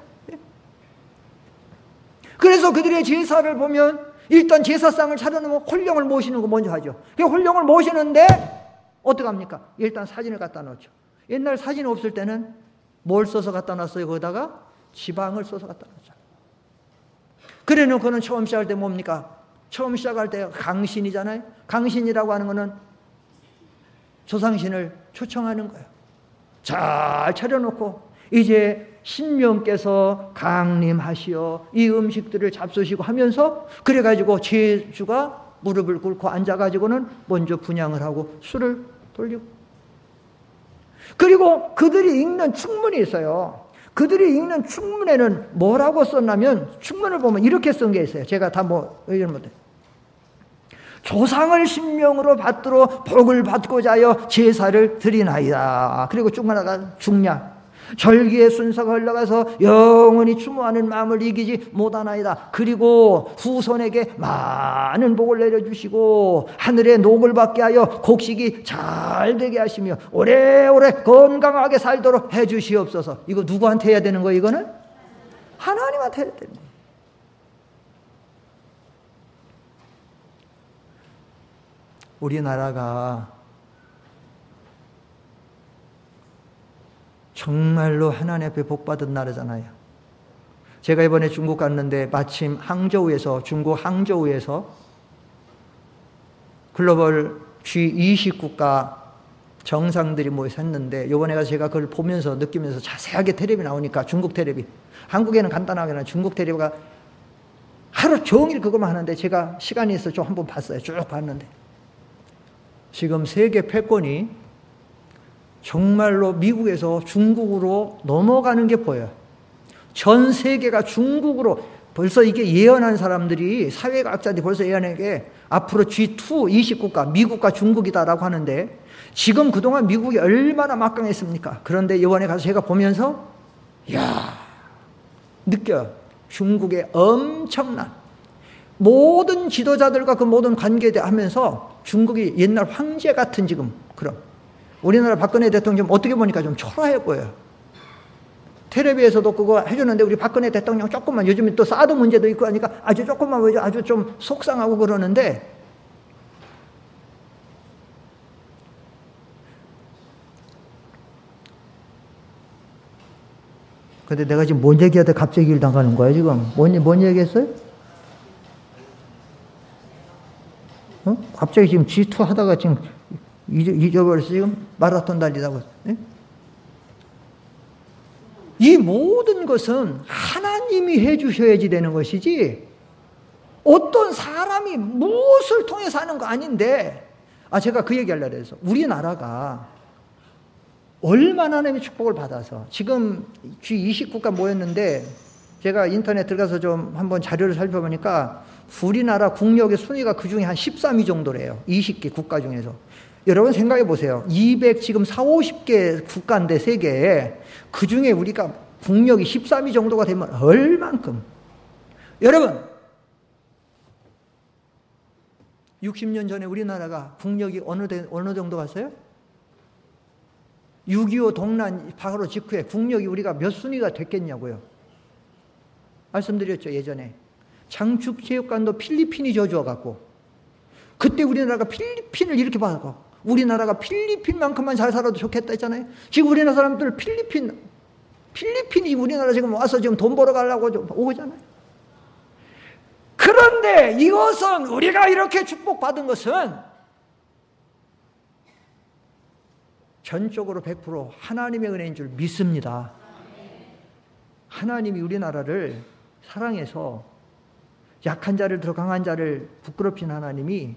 그래서 그들의 제사를 보면 일단 제사상을 차려놓으면 홀령을 모시는 거 먼저 하죠. 그 홀령을 모시는데 어떻게 합니까? 일단 사진을 갖다 놓죠. 옛날 사진 없을 때는 뭘 써서 갖다 놨어요? 거기다가 지방을 써서 갖다 놨죠. 그래 놓고는 처음 시작할 때 뭡니까? 처음 시작할 때 강신이잖아요. 강신이라고 하는 거는 조상신을 초청하는 거예요. 잘 차려놓고 이제 신명께서 강림하시어 이 음식들을 잡수시고 하면서 그래가지고 제주가 무릎을 꿇고 앉아가지고는 먼저 분향을 하고 술을 돌리고, 그리고 그들이 읽는 축문이 있어요. 그들이 읽는 축문에는 뭐라고 썼냐면, 축문을 보면 이렇게 쓴 게 있어요. 제가 다 의견 못해. 조상을 신명으로 받들어 복을 받고자 하여 제사를 드리나이다. 그리고 쭉 하나가 중략. 절기의 순서가 흘러가서 영원히 추모하는 마음을 이기지 못하나이다. 그리고 후손에게 많은 복을 내려주시고 하늘의 녹을 받게 하여 곡식이 잘 되게 하시며 오래오래 건강하게 살도록 해주시옵소서. 이거 누구한테 해야 되는 거예요? 이거는 하나님한테 해야 되는 거예요. 우리나라가 정말로 하나님 앞에 복받은 나라잖아요. 제가 이번에 중국 갔는데 마침 중국 항저우에서 글로벌 G20 국가 정상들이 모여서 했는데, 이번에 가서 제가 그걸 보면서 느끼면서 자세하게 텔레비 나오니까, 중국 텔레비, 한국에는 간단하게는 중국 텔레비가 하루 종일 그것만 하는데 제가 시간이 있어서 좀 한번 봤어요. 쭉 봤는데 지금 세계 패권이 정말로 미국에서 중국으로 넘어가는 게 보여요. 전 세계가 중국으로, 벌써 이게 예언한 사람들이, 사회학자들이 벌써 예언한 게 앞으로 G2 20국가, 미국과 중국이다라고 하는데, 지금 그동안 미국이 얼마나 막강했습니까? 그런데 이번에 가서 제가 보면서 느껴요. 중국의 엄청난 모든 지도자들과 그 모든 관계하면서 중국이 옛날 황제 같은 지금 그런, 우리나라 박근혜 대통령 어떻게 보니까 좀 초라해 보여요. 텔레비에서도 그거 해주는데 우리 박근혜 대통령 조금만, 요즘에 또 사드 문제도 있고 하니까 아주 조금만 보여줘, 아주 좀 속상하고 그러는데, 근데 내가 지금 뭔 얘기하다 갑자기 일 당하는 거야 지금? 뭔 얘기했어요? 갑자기 지금 G2 하다가 지금 잊어버렸어. 지금 마라톤 달리다고. 네? 이 모든 것은 하나님이 해주셔야지 되는 것이지 어떤 사람이 무엇을 통해서 하는 거 아닌데, 제가 그 얘기 하려고 해서, 우리나라가 얼마나 하나님의 축복을 받아서 지금 G20 국가 모였는데, 제가 인터넷 들어가서 좀 한번 자료를 살펴보니까 우리나라 국력의 순위가 그 중에 한 13위 정도래요. 20개 국가 중에서. 여러분 생각해 보세요. 200 50개 국가인데 세계에, 그 중에 우리가 국력이 13위 정도가 되면 얼만큼. 여러분 60년 전에 우리나라가 국력이 어느 정도 갔어요? 6.25 동란 바로 직후에 국력이 우리가 몇 순위가 됐겠냐고요. 말씀드렸죠. 예전에 장축체육관도 필리핀이 져주어갖고, 그때 우리나라가 필리핀을 이렇게 봐서 우리나라가 필리핀만큼만 잘 살아도 좋겠다 했잖아요. 지금 우리나라 사람들 필리핀이 우리나라 지금 와서 지금 돈 벌어 가려고 좀 오잖아요. 그런데 이것은, 우리가 이렇게 축복받은 것은 전적으로 100% 하나님의 은혜인 줄 믿습니다. 하나님이 우리나라를 사랑해서 약한 자를 들어 강한 자를 부끄럽힌 하나님이,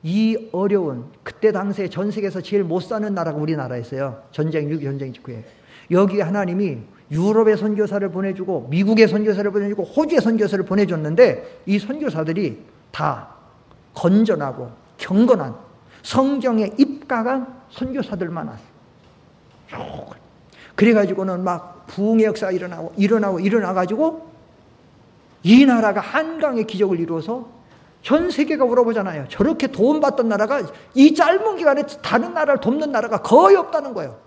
이 어려운, 그때 당시에 전 세계에서 제일 못 사는 나라가 우리나라였어요. 6.25 전쟁 직후에. 여기에 하나님이 유럽의 선교사를 보내주고 미국의 선교사를 보내주고 호주의 선교사를 보내줬는데, 이 선교사들이 다 건전하고 경건한 성경에 입각한 선교사들만 왔어요. 그래가지고는 막 부흥의 역사가 일어나가지고 이 나라가 한강의 기적을 이루어서 전 세계가 울어보잖아요. 저렇게 도움받던 나라가 이 짧은 기간에 다른 나라를 돕는 나라가 거의 없다는 거예요.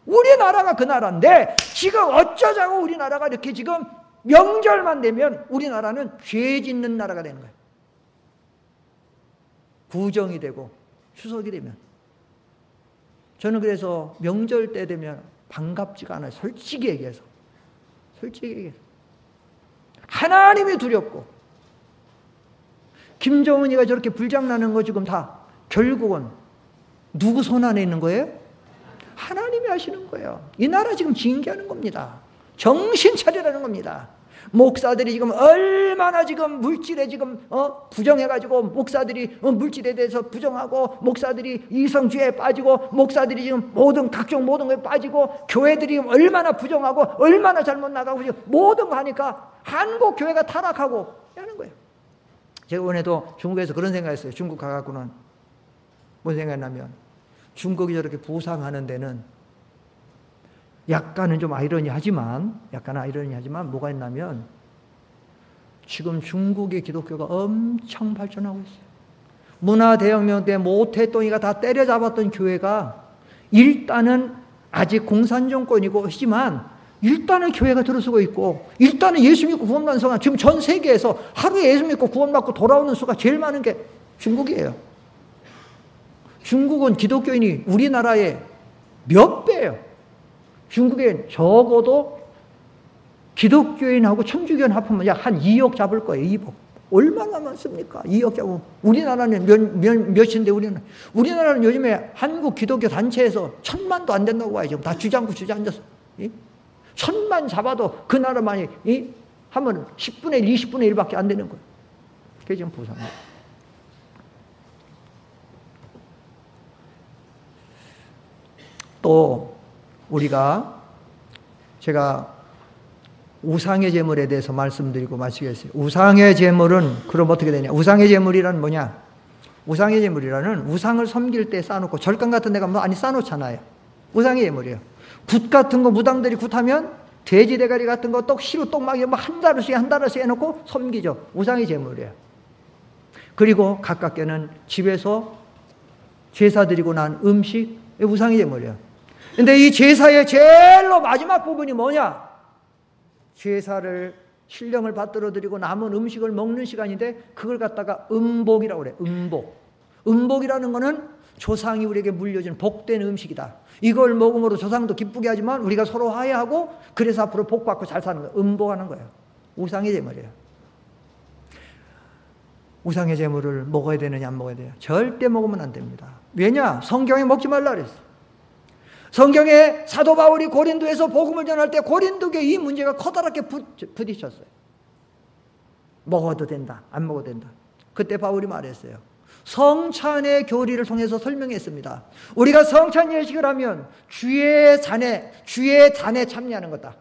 우리나라가 그 나라인데 지금 어쩌자고 우리나라가 이렇게 지금 명절만 되면 우리나라는 죄 짓는 나라가 되는 거예요. 구정이 되고 추석이 되면. 저는 그래서 명절 때 되면 반갑지가 않아요. 솔직히 얘기해서. 하나님이 두렵고, 김정은이가 저렇게 불장나는 거 지금 다 결국은 누구 손 안에 있는 거예요? 하나님이 하시는 거예요. 이 나라 지금 징계하는 겁니다. 정신 차리라는 겁니다. 목사들이 지금 얼마나 지금 물질에 지금 부정해가지고 목사들이 물질에 대해서 부정하고, 목사들이 이성주의에 빠지고, 목사들이 지금 각종 모든 거에 빠지고, 교회들이 얼마나 부정하고 얼마나 잘못 나가고 지금 모든 거 하니까 한국 교회가 타락하고 하는 거예요. 제가 이번에도 중국에서 그런 생각했어요. 중국 가갖고는 뭔 생각이냐면, 중국이 저렇게 부상하는 데는 약간 아이러니하지만 뭐가 있냐면, 지금 중국의 기독교가 엄청 발전하고 있어요. 문화대혁명 때 모태똥이가 다 때려잡았던 교회가 일단은 아직 공산정권이고 하지만 일단은 교회가 들어서고 있고, 일단은 예수 믿고 구원받는 수가 지금 전 세계에서 하루에 예수 믿고 구원받고 돌아오는 수가 제일 많은 게 중국이에요. 중국은 기독교인이 우리나라의 몇 배예요. 중국엔 적어도 기독교인하고 천주교인 합하면 한 2억 잡을 거예요. 2억. 얼마나 많습니까? 2억 잡으면. 우리나라는 몇인데, 우리나라는 요즘에 한국 기독교 단체에서 1000만도 안 된다고 봐요. 지금 다 주저앉아서. 1000만 잡아도 그 나라만이 하면 10분의 1, 20분의 1밖에 안 되는 거예요. 그게 지금 부상이에요. 또 제가 우상의 제물에 대해서 말씀드리고 마치겠어요. 우상의 제물은 그럼 어떻게 되냐? 우상의 제물이란 뭐냐? 우상의 제물이라는 우상을 섬길 때 쌓아놓고, 절간 같은 데가 많이 쌓아놓잖아요. 우상의 제물이에요. 굿 같은 거 무당들이 굿하면 돼지 대가리 같은 거 시루 떡막이 한 달씩 해놓고 섬기죠. 우상의 제물이에요. 그리고 가깝게는 집에서 제사 드리고 난 음식, 우상의 제물이에요. 근데 이 제사의 제일로 마지막 부분이 뭐냐? 제사를 신령을 받들어 드리고 남은 음식을 먹는 시간인데, 그걸 갖다가 음복이라고 그래요. 음복이라는 거는 조상이 우리에게 물려준 복된 음식이다. 이걸 먹음으로 조상도 기쁘게 하지만 우리가 서로 화해하고, 그래서 앞으로 복 받고 잘 사는 거예요. 음복하는 거예요. 우상의 제물이에요. 우상의 제물을 먹어야 되느냐 안 먹어야 돼요? 절대 먹으면 안 됩니다. 왜냐? 성경에 먹지 말라 그랬어요. 성경에 사도 바울이 고린도에서 복음을 전할 때 고린도교에 이 문제가 커다랗게 부딪혔어요. 먹어도 된다, 안 먹어도 된다. 그때 바울이 말했어요. 성찬의 교리를 통해서 설명했습니다. 우리가 성찬 예식을 하면 주의 잔에 참여하는 거다.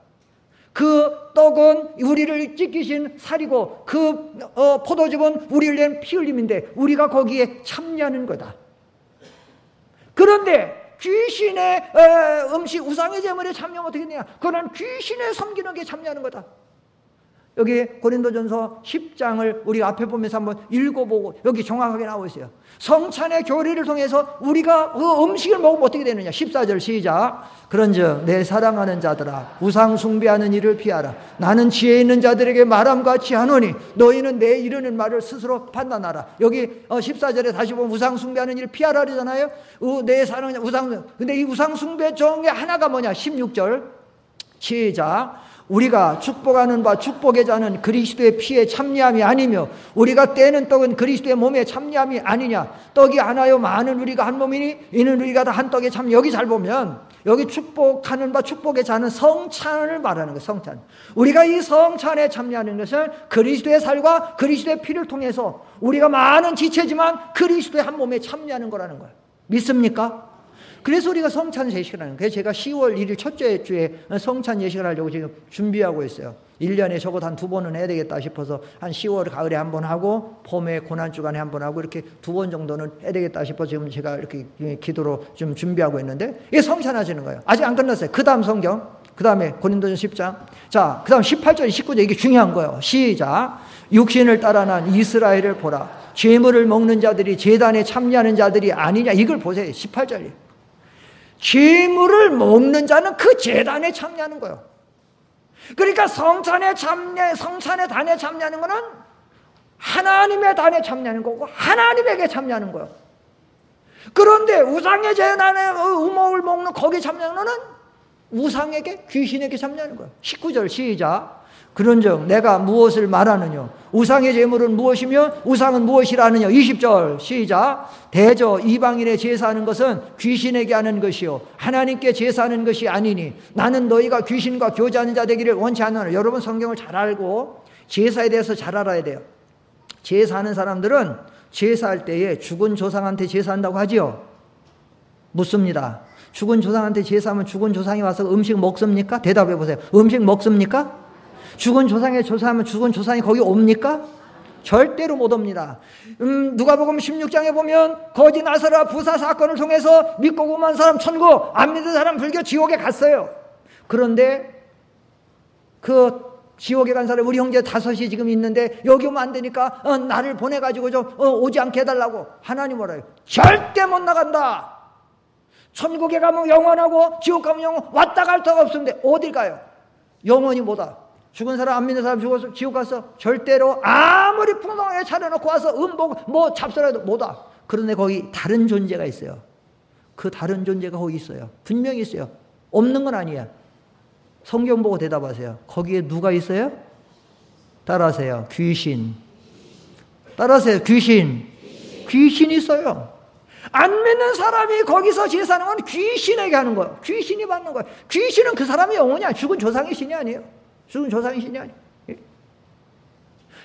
그 떡은 우리를 찢기신 살이고, 그 포도즙은 우리를 낸 피 흘림인데 우리가 거기에 참여하는 거다. 그런데 귀신의 음식, 우상의 제물에 참여하면 어떻게 되냐? 그건 귀신의 섬기는 게 참여하는 거다. 여기 고린도전서 10장을 우리가 앞에 보면서 한번 읽어보고, 여기 정확하게 나와 있어요. 성찬의 교리를 통해서 우리가 그 음식을 먹으면 어떻게 되느냐? 14절 시작. 그런즉 내 사랑하는 자들아, 우상 숭배하는 일을 피하라. 나는 지혜 있는 자들에게 말함같이 하노니 너희는 내 이르는 말을 스스로 판단하라. 여기 14절에 다시 보면 우상 숭배하는 일을 피하라 그러잖아요. 내 사랑하는 우상. 근데 이 우상 숭배 중에 하나가 뭐냐? 16절 시작. 우리가 축복하는 바 축복의 자는 그리스도의 피에 참여함이 아니며, 우리가 떼는 떡은 그리스도의 몸에 참여함이 아니냐? 떡이 하나요 많은 우리가 한 몸이니 이는 우리가 다 한 떡에 참여. 여기 잘 보면 여기 축복하는 바 축복의 자는 성찬을 말하는 거예요. 성찬. 우리가 이 성찬에 참여하는 것은 그리스도의 살과 그리스도의 피를 통해서 우리가 많은 지체지만 그리스도의 한 몸에 참여하는 거라는 거예요. 믿습니까? 그래서 우리가 성찬 예식을 하는 거예요. 제가 10월 1일 첫째 주에 성찬 예식을 하려고 지금 준비하고 있어요. 1년에 적어도 한 2번은 해야 되겠다 싶어서 한 10월 가을에 한 번 하고 봄에 고난주간에 한 번 하고 이렇게 2번 정도는 해야 되겠다 싶어서 지금 제가 이렇게 기도로 좀 준비하고 있는데, 이게 성찬 하시는 거예요. 아직 안 끝났어요. 그 다음 성경, 그 다음에 고린도전 10장. 자, 그 다음 18절, 19절, 이게 중요한 거예요. 시작. 육신을 따라 난 이스라엘을 보라. 죄물을 먹는 자들이 제단에 참여하는 자들이 아니냐. 이걸 보세요. 18절이. 제물을 먹는 자는 그 제단에 참여하는 거예요. 그러니까 성찬에 단에 참여하는 거는 하나님의 단에 참여하는 거고 하나님에게 참여하는 거예요. 그런데 우상의 제단에 우목을 먹는 거기에 참여하는 거는 우상에게, 귀신에게 참여하는 거예요. 19절 시작. 그런즉 내가 무엇을 말하느냐? 우상의 제물은 무엇이며 우상은 무엇이라느냐? 20절 시작. 대저 이방인의 제사하는 것은 귀신에게 하는 것이요 하나님께 제사하는 것이 아니니 나는 너희가 귀신과 교제하는 자 되기를 원치 않노라. 여러분 성경을 잘 알고 제사에 대해서 잘 알아야 돼요. 제사하는 사람들은 제사할 때에 죽은 조상한테 제사한다고 하지요. 묻습니다. 죽은 조상한테 제사하면 죽은 조상이 와서 음식 먹습니까? 대답해 보세요. 음식 먹습니까? 죽은 조상에 조사하면 죽은 조상이 거기 옵니까? 절대로 못 옵니다. 누가복음 16장에 보면 거지 나사라 부사 사건을 통해서 믿고 구원한 사람 천국, 안 믿은 사람 불교 지옥에 갔어요. 그런데 그 지옥에 간 사람 우리 형제 5이 지금 있는데 여기 오면 안 되니까 나를 보내가지고 좀 오지 않게 해달라고. 하나님 뭐라요? 절대 못 나간다. 천국에 가면 영원하고 지옥 가면 영원, 왔다 갈 데가 없는데 어딜 가요? 영원히 못 와. 죽은 사람 안 믿는 사람 죽어서 지옥 가서 절대로 아무리 풍성하게 차려놓고 와서 음복 뭐 잡숴라도 못 와. 그런데 거기 다른 존재가 있어요. 그 다른 존재가 거기 있어요. 분명히 있어요. 없는 건 아니야. 성경 보고 대답하세요. 거기에 누가 있어요? 따라하세요. 귀신. 따라하세요. 귀신. 귀신이 있어요. 안 믿는 사람이 거기서 제사하는 건 귀신에게 하는 거예요. 귀신이 받는 거예요. 귀신은 그 사람의 영혼이야. 죽은 조상의 신이 아니에요. 죽은 조상의 신이 아니에요. 예?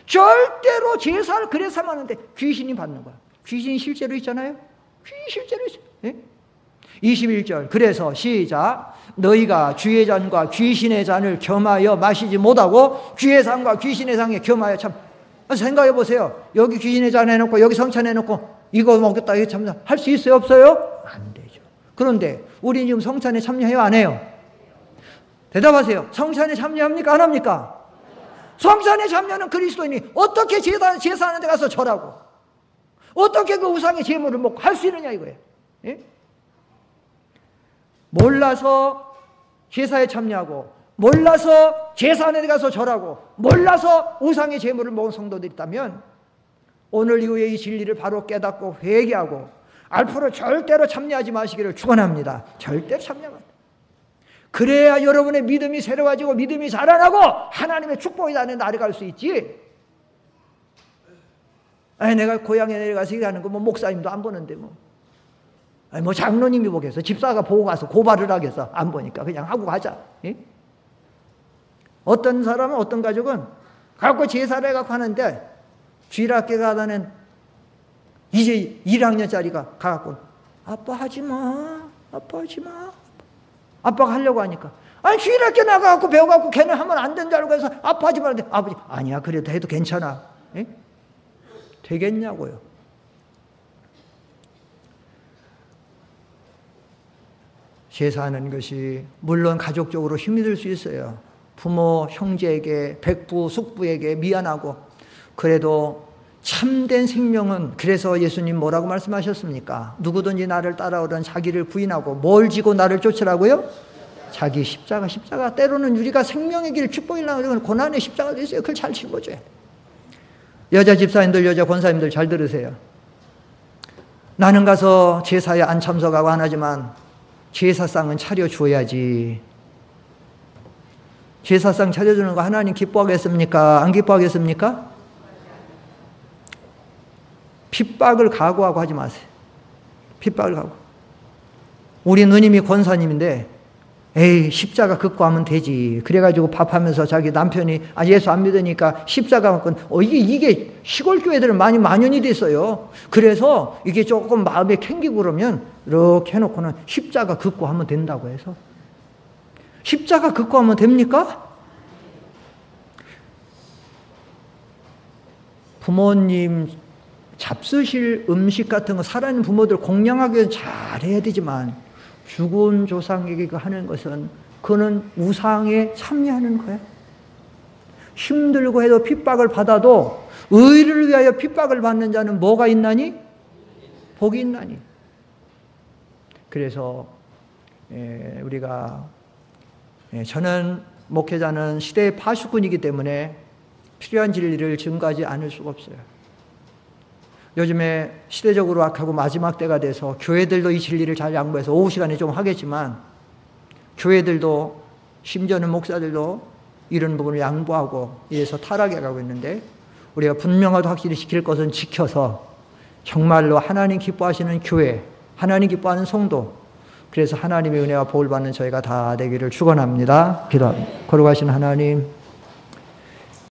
절대로 제사를 그래서 하는데 귀신이 받는 거야. 귀신이 실제로 있잖아요. 귀신이 실제로 있어요. 예? 21절. 그래서 시작. 너희가 주의 잔과 귀신의 잔을 겸하여 마시지 못하고 주의 상과 귀신의 상에 겸하여 참 생각해 보세요. 여기 귀신의 잔 해놓고 여기 성찬 해놓고 이거 먹겠다 이거 참 할 수 있어요? 없어요? 안 되죠. 그런데 우리는 지금 성찬에 참여해요? 안 해요? 대답하세요. 성찬에 참여합니까? 안 합니까? 성찬에 참여하는 그리스도인이 어떻게 제사하는 데 가서 절하고 어떻게 그 우상의 제물을 먹고 할 수 있느냐 이거예요. 예? 몰라서 제사에 참여하고 몰라서 제사하는 데 가서 절하고 몰라서 우상의 제물을 먹은 성도들이 있다면 오늘 이후에 이 진리를 바로 깨닫고 회개하고 앞으로 절대로 참여하지 마시기를 축원합니다. 절대로 참여하지. 그래야 여러분의 믿음이 새로워지고 믿음이 자라나고 하나님의 축복이 나는 날이 갈 수 있지. 아니 내가 고향에 내려가서 일하는 거 뭐 목사님도 안 보는데 뭐 장로님이 보겠어. 집사가 보고 가서 고발을 하겠어. 안 보니까 그냥 하고 가자. 예? 어떤 사람은 어떤 가족은 갖고 제사를 해갖고 하는데 주일학교 가다는 이제 1학년짜리가 가갖고 아빠 하지마. 아빠 하지마. 아빠가 하려고 하니까 아니 주일학교 나가갖고 배워갖고 걔는 하면 안 된다 알고 해서 아빠 하지 말는데 아버지 아니야 그래도 해도 괜찮아. 예? 되겠냐고요. 제사하는 것이 물론 가족적으로 힘이 들 수 있어요. 부모, 형제에게, 백부, 숙부에게 미안하고 그래도 참된 생명은 그래서 예수님 뭐라고 말씀하셨습니까? 누구든지 나를 따라오던 자기를 부인하고 뭘 지고 나를 쫓으라고요? 자기 십자가. 때로는 우리가 생명의 길 축복이라고 하는 고난의 십자가도 있어요. 그걸 잘 짊어져요. 여자 집사님들, 여자 권사님들 잘 들으세요. 나는 가서 제사에 안 참석하고 안 하지만 제사상은 차려줘야지. 제사상 차려주는 거 하나님 기뻐하겠습니까? 안 기뻐하겠습니까? 핍박을 각오하고 하지 마세요. 핍박을 각오. 우리 누님이 권사님인데 에이 십자가 긋고 하면 되지. 그래가지고 밥하면서 자기 남편이 예수 안 믿으니까 십자가 긋고 이게 시골 교회들은 많이 만연이 됐어요. 그래서 이게 조금 마음에 캥기고 그러면 이렇게 해놓고는 십자가 긋고 하면 된다고 해서 십자가 긋고 하면 됩니까? 부모님 잡수실 음식 같은 거 살아있는 부모들 공양하게 잘해야 되지만 죽은 조상에게 하는 것은 그는 우상에 참여하는 거예요. 힘들고 해도 핍박을 받아도 의를 위하여 핍박을 받는 자는 뭐가 있나니? 복이 있나니. 그래서 우리가 저는 목회자는 시대의 파수꾼이기 때문에 필요한 진리를 증거하지 않을 수가 없어요. 요즘에 시대적으로 악하고 마지막 때가 돼서 교회들도 이 진리를 잘 양보해서 오후 시간에 좀 하겠지만 교회들도 심지어는 목사들도 이런 부분을 양보하고 이래서 타락해 가고 있는데 우리가 분명하고 확실히 지킬 것은 지켜서 정말로 하나님 기뻐하시는 교회, 하나님 기뻐하는 성도, 그래서 하나님의 은혜와 복을 받는 저희가 다 되기를 축원합니다. 기도합니다. 거룩하신 하나님,